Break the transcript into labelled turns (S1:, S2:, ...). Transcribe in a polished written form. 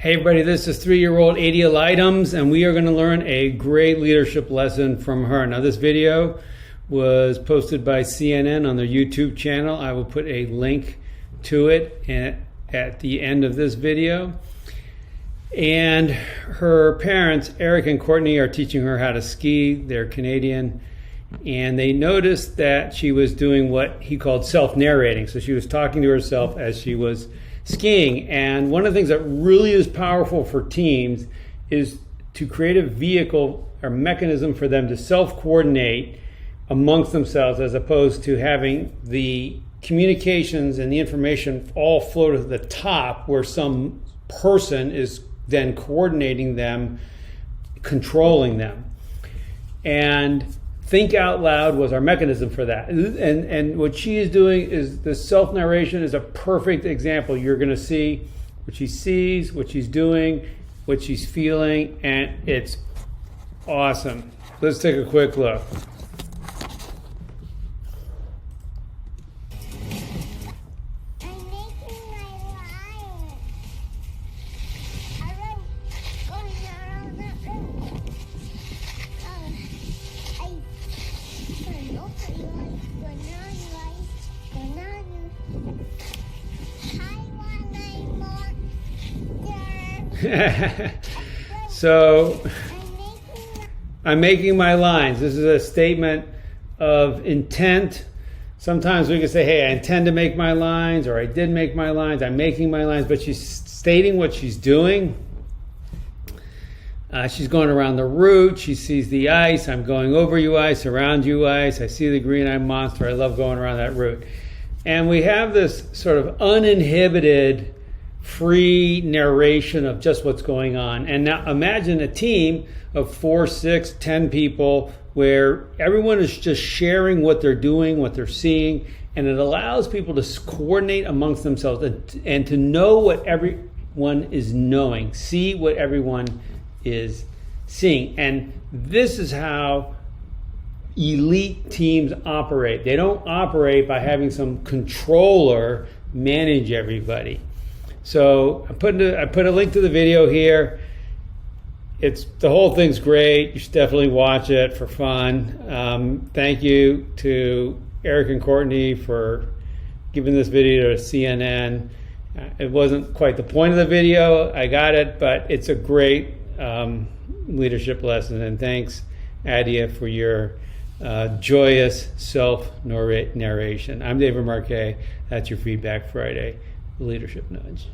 S1: Hey everybody, this is 3-year-old Adiel Items, and we are going to learn a great leadership lesson from her. Now this video was posted by CNN on their YouTube channel. I will put a link to it at the end of this video. And her parents, Eric and Courtney, are teaching her how to ski. They're Canadian. And they noticed that she was doing what he called self-narrating. So she was talking to herself as she was skiing. And one of the things that really is powerful for teams is to create a vehicle or mechanism for them to self-coordinate amongst themselves, as opposed to having the communications and the information all flow to the top where some person is then coordinating them, controlling them. And think out loud was our mechanism for that. And what she is doing is the self-narration is a perfect example. You're going to see what she sees, what she's doing, what she's feeling, and it's awesome. Let's take a quick look. So I'm making my lines. This is a statement of intent. Sometimes we can say, hey, I intend to make my lines, or I did make my lines, I'm making my lines, but she's stating what she's doing. She's going around the route. She sees the ice. I'm going over you ice, around you ice. I see the green-eyed monster. I love going around that route. And we have this sort of uninhibited free narration of just what's going on. And now imagine a team of 4, 6, 10 people where everyone is just sharing what they're doing, what they're seeing, and it allows people to coordinate amongst themselves and to know what everyone is knowing, see what everyone is seeing. And this is how elite teams operate. They don't operate by having some controller manage everybody. So I put a link to the video here. The whole thing's great. You should definitely watch it for fun. Thank you to Eric and Courtney for giving this video to CNN. It wasn't quite the point of the video. I got it, but it's a great leadership lesson. And thanks, Adia, for your joyous self-narration. I'm David Marquet. That's your Feedback Friday Leadership Nudge.